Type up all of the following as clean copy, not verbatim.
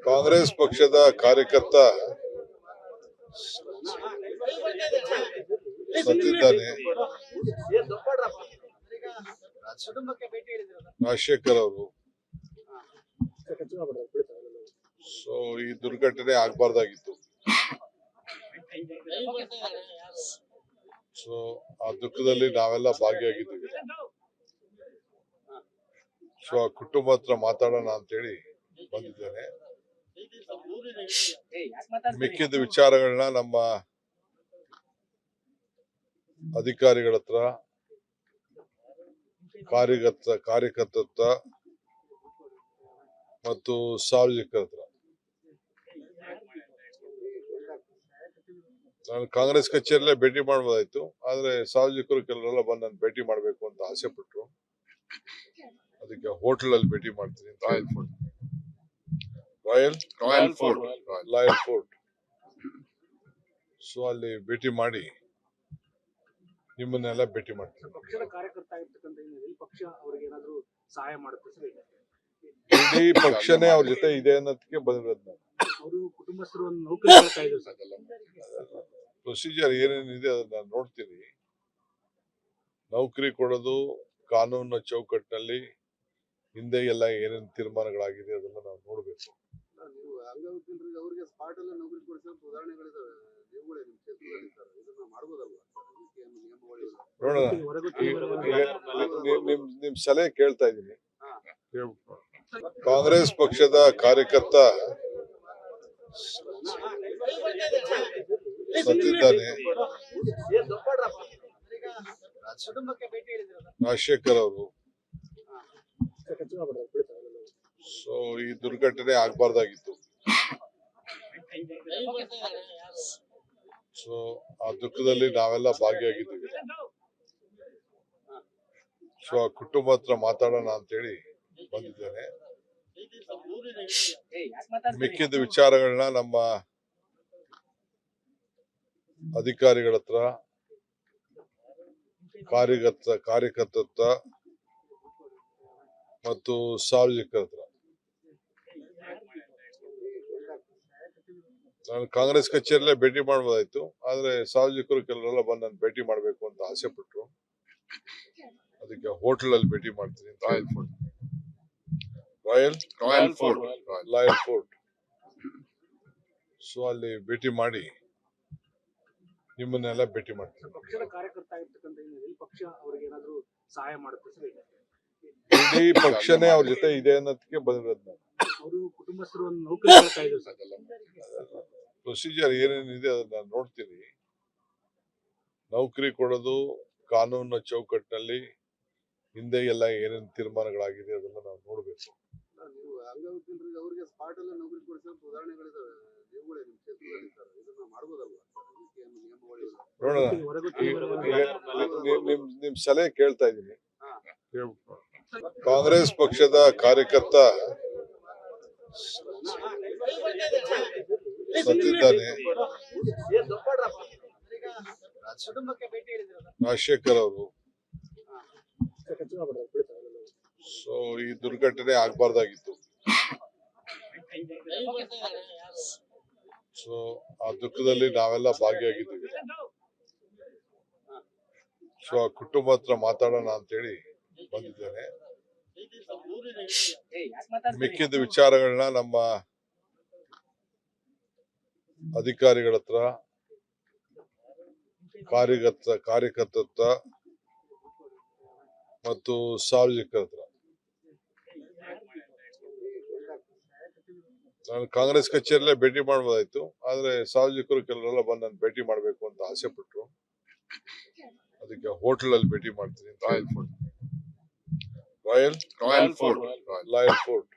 ಕಾಂಗ್ರೆಸ್ ಪಕ್ಷದ ಕಾರ್ಯಕರ್ತ ಸತ್ತಿದ್ದಾನೆ. ರಾಜಶೇಖರ್ ಅವರು. ಸೊ ಈ ದುರ್ಘಟನೆ ಆಗ್ಬಾರ್ದಾಗಿತ್ತು. ಸೊ ಆ ದುಃಖದಲ್ಲಿ ನಾವೆಲ್ಲ ಭಾಗಿಯಾಗಿದ್ದೀವಿ. ಸೊ ಆ ಕುಟುಂಬ ಹತ್ರ ಮಾತಾಡೋಣ ಅಂತೇಳಿ ಬಂದಿದ್ದೇನೆ. ಮಿಕ್ಕಿದ ವಿಚಾರಗಳನ್ನ ನಮ್ಮ ಅಧಿಕಾರಿಗಳ ಹತ್ರ, ಕಾರ್ಯಕರ್ತರ ಮತ್ತು ಸಾರ್ವಜನಿಕರ ಹತ್ರ. ನಾನು ಕಾಂಗ್ರೆಸ್ ಕಚೇರಿಯಲ್ಲೇ ಭೇಟಿ ಮಾಡಬಹುದಾಯ್ತು, ಆದ್ರೆ ಸಾರ್ವಜನಿಕರು ಕೆಲವರೆಲ್ಲ ಬಂದು ನಾನು ಭೇಟಿ ಮಾಡಬೇಕು ಅಂತ ಆಸೆ ಪಟ್ರು. ಅದಕ್ಕೆ ಹೋಟೆಲ್ ಅಲ್ಲಿ ಭೇಟಿ ಮಾಡ್ತೀನಿ. Royal fort. ಸೊ ಅಲ್ಲಿ ಭೇಟಿ ಮಾಡಿ ನಿಮ್ಮನ್ನೆಲ್ಲ ಭೇಟಿ ಮಾಡ್ತೀನಿ. ಪಕ್ಷದ ಕಾರ್ಯಕರ್ತ ಆಗಿರ್ತಕ್ಕಂಥ ಪಕ್ಷ ಅವರಿಗೆ ಏನಾದರೂ ಸಹಾಯ ಮಾಡುತ್ತೆ? ಇಡೀ ಪಕ್ಷನೇ ಅವ್ರ ಜೊತೆ ಇದೆ ಅನ್ನೋದಕ್ಕೆ ಬಂದಿರೋದು. ಅವರು ಕುಟುಂಬಸ್ಥರು ಒಂದು ನೌಕರಿ ಮಾಡ್ತಾ ಇದ್ರು ಸಾಕಲ್ಲ. ಪ್ರೊಸೀಜರ್ ಏನೇನಿದೆ ಅದನ್ನ ನಾನು ನೋಡ್ತೀನಿ. ನೌಕರಿ ಕೊಡೋದು ಕಾನೂನಿನ ಚೌಕಟ್ಟಿನಲ್ಲಿ ಹಿಂದೆ ಎಲ್ಲ ಏನೇನು ತೀರ್ಮಾನಗಳಾಗಿದೆ ಅದನ್ನ ನಾವು ನೋಡ್ಬೇಕು. ಅವರಿಗೆ ಸ್ಪಾಟ್ ಅಲ್ಲೇ ನೌಕರಿ ಕೊಡಿಸೋ ಉದಾಹರಣೆಗಳಿದಾವೆ. ನೋಡೋಣ, ನಿಮ್ ಸಲಹೆ ಕೇಳ್ತಾ ಇದ್ದೀನಿ. ಕಾಂಗ್ರೆಸ್ ಪಕ್ಷದ ಕಾರ್ಯಕರ್ತ ಸತ್ತಿದ್ದಾನೆ. ರಾಜಶೇಖರ್ ಅವರು. ಸೊ ಈ ದುರ್ಘಟನೆ ಆಗ್ಬಾರ್ದಾಗಿತ್ತು. ಸೊ ಆ ದುಃಖದಲ್ಲಿ ನಾವೆಲ್ಲ ಭಾಗಿಯಾಗಿದ್ದೀವಿ. ಸೊ ಆ ಕುಟುಂಬ ಹತ್ರ ಮಾತಾಡೋಣ ಅಂತೇಳಿ ಬಂದಿದ್ದೇನೆ. ಮಿಕ್ಕಿದ ವಿಚಾರಗಳನ್ನ ನಮ್ಮ ಅಧಿಕಾರಿಗಳ ಹತ್ರ, ಕಾರ್ಯಕರ್ತರ ಮತ್ತು ಸಾರ್ವಜನಿಕರ ಹತ್ರ. ನಾನು ಕಾಂಗ್ರೆಸ್ ಕಚೇರಿಯಲ್ಲೇ ಭೇಟಿ ಮಾಡಬಹುದಾಯ್ತು, ಆದ್ರೆ ಸಾರ್ವಜನಿಕರು ಕೆಲವರೆಲ್ಲ ಬಂದು ನಾನು ಭೇಟಿ ಮಾಡಬೇಕು ಅಂತ ಆಸೆ ಪಟ್ರು. ಅದಕ್ಕೆ ಹೋಟೆಲ್ ಅಲ್ಲಿ ಭೇಟಿ ಮಾಡ್ತೀನಿ. Royal fort. ಸೊ ಅಲ್ಲಿ ಭೇಟಿ ಮಾಡಿ ನಿಮ್ಮನ್ನೆಲ್ಲ ಭೇಟಿ ಮಾಡ್ತೀನಿ. ಪಕ್ಷದ ಕಾರ್ಯಕರ್ತ ಆಗಿರ್ತಕ್ಕಂಥ ಪಕ್ಷ ಅವರಿಗೆ ಏನಾದರೂ ಸಹಾಯ ಮಾಡುತ್ತೆ? ಇಡೀ ಪಕ್ಷನೇ ಅವ್ರ ಜೊತೆ ಇದೆ ಅನ್ನೋದಕ್ಕೆ ಬಂದಿರೋದು. ಅವರು ಕುಟುಂಬಸ್ಥರು ಒಂದು ನೌಕರಿ ಮಾಡ್ತಾ ಇದ್ರು ಸಾಕಲ್ಲ. ಪ್ರೊಸೀಜರ್ ಏನೇನಿದೆ ಅದನ್ನ ನಾನು ನೋಡ್ತೀನಿ. ನೌಕರಿ ಕೊಡೋದು ಕಾನೂನಿನ ಚೌಕಟ್ಟಿನಲ್ಲಿ ಹಿಂದೆ ಎಲ್ಲ ಏನೇನು ತೀರ್ಮಾನಗಳಾಗಿದೆ ಅದನ್ನ ನಾವು ನೋಡ್ಬೇಕು. ಅವರಿಗೆ ಸ್ಪಾಟ್ ಅಲ್ಲೇ ನೌಕರಿ ಕೊಡಿಸೋ ಉದಾಹರಣೆಗಳಿದಾವೆ. ನೋಡೋಣ, ನಿಮ್ ಸಲಹೆ ಕೇಳ್ತಾ ಇದ್ದೀನಿ. ಕಾಂಗ್ರೆಸ್ ಪಕ್ಷದ ಕಾರ್ಯಕರ್ತ ಸತ್ತಿದ್ದಾನೆ. ರಾಜಶೇಖರ್ ಅವರು. ಸೊ ಈ ದುರ್ಘಟನೆ ಆಗ್ಬಾರ್ದಾಗಿತ್ತು. ಸೊ ಆ ದುಃಖದಲ್ಲಿ ನಾವೆಲ್ಲ ಭಾಗಿಯಾಗಿದ್ದೀವಿ. ಸೊ ಆ ಕುಟುಂಬ ಹತ್ರ ಮಾತಾಡೋಣ ಅಂತೇಳಿ ಬಂದಿದ್ದೇನೆ. ಮಿಕ್ಕಿದ ವಿಚಾರಗಳನ್ನ ನಮ್ಮ ಅಧಿಕಾರಿಗಳ ಹತ್ರ, ಕಾರ್ಯಕರ್ತರ ಮತ್ತು ಸಾರ್ವಜನಿಕರ ಹತ್ರ. ನಾನು ಕಾಂಗ್ರೆಸ್ ಕಚೇರಿಯಲ್ಲೇ ಭೇಟಿ ಮಾಡಬಹುದಾಯ್ತು, ಆದ್ರೆ ಸಾರ್ವಜನಿಕರು ಕೆಲವರೆಲ್ಲ ಬಂದು ನಾನು ಭೇಟಿ ಮಾಡಬೇಕು ಅಂತ ಆಸೆ ಪಟ್ರು. ಅದಕ್ಕೆ ಹೋಟೆಲ್ ಅಲ್ಲಿ ಭೇಟಿ ಮಾಡ್ತೀನಿ. Royal fort.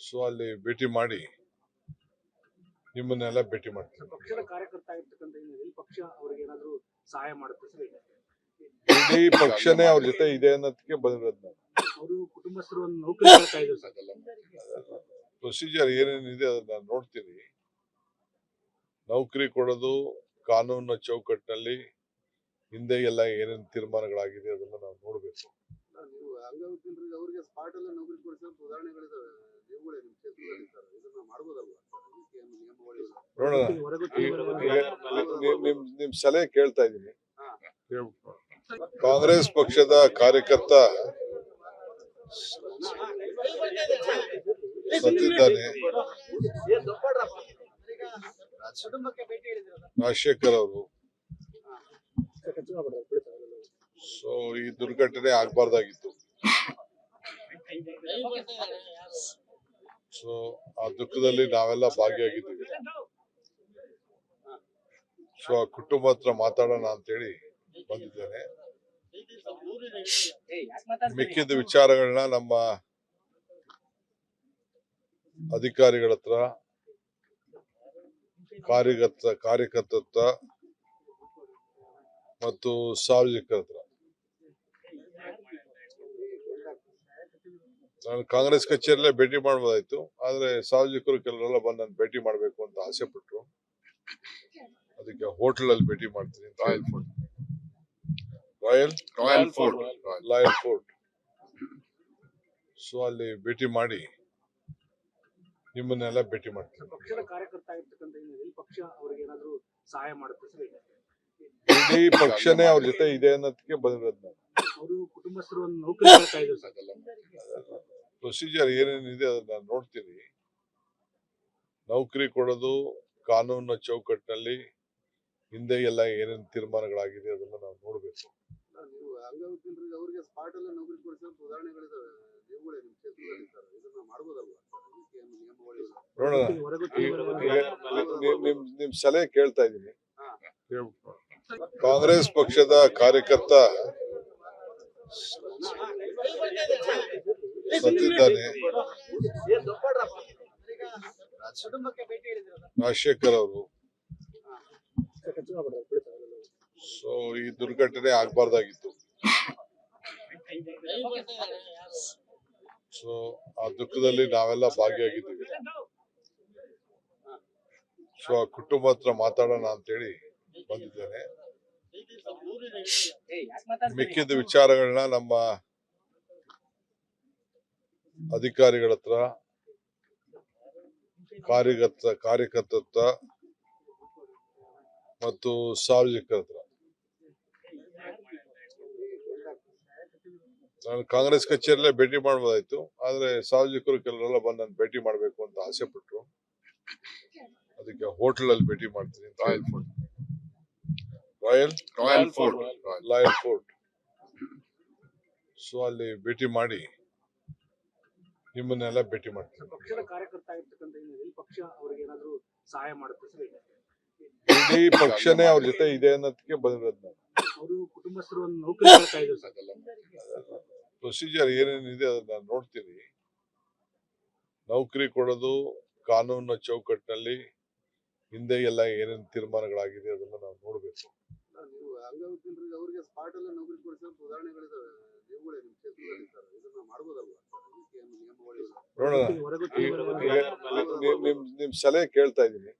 ಸೊ ಅಲ್ಲಿ ಭೇಟಿ ಮಾಡಿ ನಿಮ್ಮನ್ನೆಲ್ಲ ಭೇಟಿ ಮಾಡ್ತೀನಿ. ಪಕ್ಷದ ಕಾರ್ಯಕರ್ತ ಆಗಿರ್ತಕ್ಕಂಥ ಪಕ್ಷ ಅವರಿಗೆ ಏನಾದರೂ ಸಹಾಯ ಮಾಡುತ್ತೆ? ಇಡೀ ಪಕ್ಷನೇ ಅವ್ರ ಜೊತೆ ಇದೆ ಅನ್ನೋದಕ್ಕೆ ಬಂದಿರೋದು. ಅವರು ಕುಟುಂಬಸ್ಥರು ಒಂದು ನೌಕರಿ ಮಾಡ್ತಾ ಇದ್ರು ಸಾಕಲ್ಲ. ಪ್ರೊಸೀಜರ್ ಏನೇನಿದೆ ಅದನ್ನ ನಾನು ನೋಡ್ತೀನಿ. ನೌಕರಿ ಕೊಡೋದು ಕಾನೂನಿನ ಚೌಕಟ್ಟಿನಲ್ಲಿ ಹಿಂದೆ ಎಲ್ಲ ಏನೇನು ತೀರ್ಮಾನಗಳಾಗಿದೆ ಅದನ್ನ ನಾವು ನೋಡ್ಬೇಕು. ಅವರಿಗೆ ಸ್ಪಾಟ್ ಅಲ್ಲೇ ನೌಕರಿ ಕೊಡಿಸೋ ಉದಾಹರಣೆಗಳಿದಾವೆ. ಮಾಡ್ಬೋದಲ್ವಾ ಸರ್? ಅದಕ್ಕೆ ಏನು ನಿಯಮಾವಳಿ ಇಲ್ಲ? ನೋಡೋಣ. ನಿಮ್ ಸಲಹೆ ಕೇಳ್ತಾ ಇದ್ದೀನಿ. ಕಾಂಗ್ರೆಸ್ ಪಕ್ಷದ ಕಾರ್ಯಕರ್ತ ಸತ್ತಿದ್ದಾನೆ. ರಾಜಶೇಖರ್ ಅವರು. ಸೊ ಈ ದುರ್ಘಟನೆ ಆಗ್ಬಾರ್ದಾಗಿತ್ತು. ಸೊ ಆ ದುಃಖದಲ್ಲಿ ನಾವೆಲ್ಲ ಭಾಗಿಯಾಗಿದ್ದೀವಿ. ಸೊ ಆ ಕುಟುಂಬ ಹತ್ರ ಮಾತಾಡೋಣ ಅಂತೇಳಿ ಬಂದಿದ್ದೇನೆ. ಮಿಕ್ಕಿದ ವಿಚಾರಗಳನ್ನ ನಮ್ಮ ಅಧಿಕಾರಿಗಳ ಹತ್ರ, ಕಾರ್ಯಕರ್ತರ ಹತ್ರ ಮತ್ತು ಸಾರ್ವಜನಿಕರ ಹತ್ರ. ನಾನು ಕಾಂಗ್ರೆಸ್ ಕಚೇರಿಯಲ್ಲೇ ಭೇಟಿ ಮಾಡಬಹುದಾಯ್ತು, ಆದ್ರೆ ಸಾರ್ವಜನಿಕರು ಕೆಲವರೆಲ್ಲ ಬಂದು ನಾನು ಭೇಟಿ ಮಾಡಬೇಕು ಅಂತ ಆಸೆ ಪಟ್ರು. ಅದಕ್ಕೆ ಹೋಟೆಲ್ ಅಲ್ಲಿ ಭೇಟಿ ಮಾಡ್ತೀನಿ. Royal fort. ಸೊ ಅಲ್ಲಿ ಭೇಟಿ ಮಾಡಿ ನಿಮ್ಮನ್ನೆಲ್ಲ ಭೇಟಿ ಮಾಡ್ತೀನಿ. ಪಕ್ಷದ ಕಾರ್ಯಕರ್ತ ಆಗಿರ್ತಕ್ಕಂಥ ಹಿನ್ನೆಲೆಯಲ್ಲಿ ಪಕ್ಷ ಅವರಿಗೆ ಏನಾದ್ರು ಸಹಾಯ ಮಾಡುತ್ತೆ ಸರ್? ಇಡೀ ಪಕ್ಷನೇ ಅವ್ರ ಜೊತೆ ಇದೆ ಅನ್ನೋದಕ್ಕೆ ಬಂದಿರೋದು ನಾನು. ಅವರು ಕುಟುಂಬಸ್ಥರು ಒಂದು ನೌಕರಿ ಮಾಡ್ತಾ ಇದ್ರು ಸರ್. ಪ್ರೊಸೀಜರ್ ಏನೇನಿದೆ ಅದನ್ನ ನಾನು ನೋಡ್ತೀನಿ. ನೌಕರಿ ಕೊಡೋದು ಕಾನೂನಿನ ಚೌಕಟ್ಟಿನಲ್ಲಿ ಹಿಂದೆ ಎಲ್ಲ ಏನೇನು ತೀರ್ಮಾನಗಳಾಗಿದೆ ಅದನ್ನ ನಾವು ನೋಡ್ಬೇಕು. ನೀವು ಅಂಗವಿಕಲರಿಗೆ ಅವರಿಗೆ ಸ್ಪಾಟ್ ಅಲ್ಲೇ ನೌಕರಿ ಕೊಡಿಸೋ ಉದಾಹರಣೆಗಳಿದಾವೆ. ನೀವುಗಳೇ ನಿಮ್ಮ ಕ್ಷೇತ್ರದಲ್ಲಿ ಸರ್ ಇದನ್ನ ಮಾಡ್ಬೋದಲ್ವಾ ಸರ್? ಅದಕ್ಕೆ ಏನು ನಿಯಮಾವಳಿ ಇಲ್ಲ? ನೋಡೋಣ. ನಿಮ್ ಸಲಹೆ ಕೇಳ್ತಾ ಇದ್ದೀನಿ. ಕಾಂಗ್ರೆಸ್ ಪಕ್ಷದ ಕಾರ್ಯಕರ್ತ ಸತ್ತಿದ್ದಾನೆ. ರಾಜಶೇಖರ್ ಅವರು. ಸೊ ಈ ದುರ್ಘಟನೆ ಆಗ್ಬಾರ್ದಾಗಿತ್ತು. ಸೊ ಆ ದುಃಖದಲ್ಲಿ ನಾವೆಲ್ಲ ಭಾಗಿಯಾಗಿದ್ದೀವಿ. ಸೊ ಆ ಕುಟುಂಬ ಹತ್ರ ಮಾತಾಡೋಣ ಅಂತೇಳಿ ಬಂದಿದ್ದೇನೆ. ಮಿಕ್ಕಿದ ವಿಚಾರಗಳನ್ನ ನಮ್ಮ ಅಧಿಕಾರಿಗಳ ಹತ್ರ, ಕಾರ್ಯಕರ್ತರ ಹತ್ರ ಮತ್ತು ಸಾರ್ವಜನಿಕರ ಹತ್ರ. ನಾನು ಕಾಂಗ್ರೆಸ್ ಕಚೇರಿಯಲ್ಲೇ ಭೇಟಿ ಮಾಡಬಹುದಾಯ್ತು, ಆದ್ರೆ ಸಾರ್ವಜನಿಕರು ಕೆಲವರೆಲ್ಲ ಬಂದು ನಾನು ಭೇಟಿ ಮಾಡಬೇಕು ಅಂತ ಆಸೆ ಪಟ್ರು. ಅದಕ್ಕೆ ಹೋಟೆಲ್ ಅಲ್ಲಿ ಭೇಟಿ ಮಾಡ್ತೀನಿ. Royal fort. ಸೊ ಅಲ್ಲಿ ಭೇಟಿ ಮಾಡಿ ನಿಮ್ಮನ್ನೆಲ್ಲ ಭೇಟಿ ಮಾಡ್ತೀನಿ. ಪಕ್ಷದ ಕಾರ್ಯಕರ್ತ ಆಗಿರ್ತಕ್ಕಂಥ ಹಿನ್ನೆಲೆಯಲ್ಲಿ ಪಕ್ಷ ಅವರಿಗೆ ಏನಾದ್ರು ಸಹಾಯ ಮಾಡುತ್ತೆ ಸರ್? ಇಡೀ ಪಕ್ಷನೇ ಅವ್ರ ಜೊತೆ ಇದೆ ಅನ್ನೋದಕ್ಕೆ ಬಂದಿರೋದು ನಾನು. ಅವರು ಕುಟುಂಬಸ್ಥರು ಒಂದು ನೌಕರಿ ಮಾಡ್ತಾ ಇದ್ರು ಸರ್. ಪ್ರೊಸೀಜರ್ ಏನೇನಿದೆ ಅದನ್ನ ನಾನು ನೋಡ್ತೀನಿ. ನೌಕರಿ ಕೊಡೋದು ಕಾನೂನಿನ ಚೌಕಟ್ಟಿನಲ್ಲಿ ಹಿಂದೆ ಎಲ್ಲ ಏನೇನು ತೀರ್ಮಾನಗಳಾಗಿದೆ ಅದನ್ನ ನಾವು ನೋಡ್ಬೇಕು. ನೀವು ಅಂಗವಿಕಲರಿಗೆ ಅವರಿಗೆ ಸ್ಪಾಟ್ ಅಲ್ಲೇ ನೌಕರಿ ಕೊಡಿಸೋ ಉದಾಹರಣೆಗಳಿದಾವೆ. ನೀವುಗಳೇ ನಿಮ್ಮ ಕ್ಷೇತ್ರದಲ್ಲಿ ಸರ್ ಇದನ್ನ ಮಾಡ್ಬೋದಲ್ವಾ ಸರ್? ಅದಕ್ಕೆ ಏನು ನಿಯಮಾವಳಿ ಇಲ್ಲ? ನೋಡೋಣ. ನಿಮ್ ಸಲಹೆ ಕೇಳ್ತಾ ಇದ್ದೀನಿ.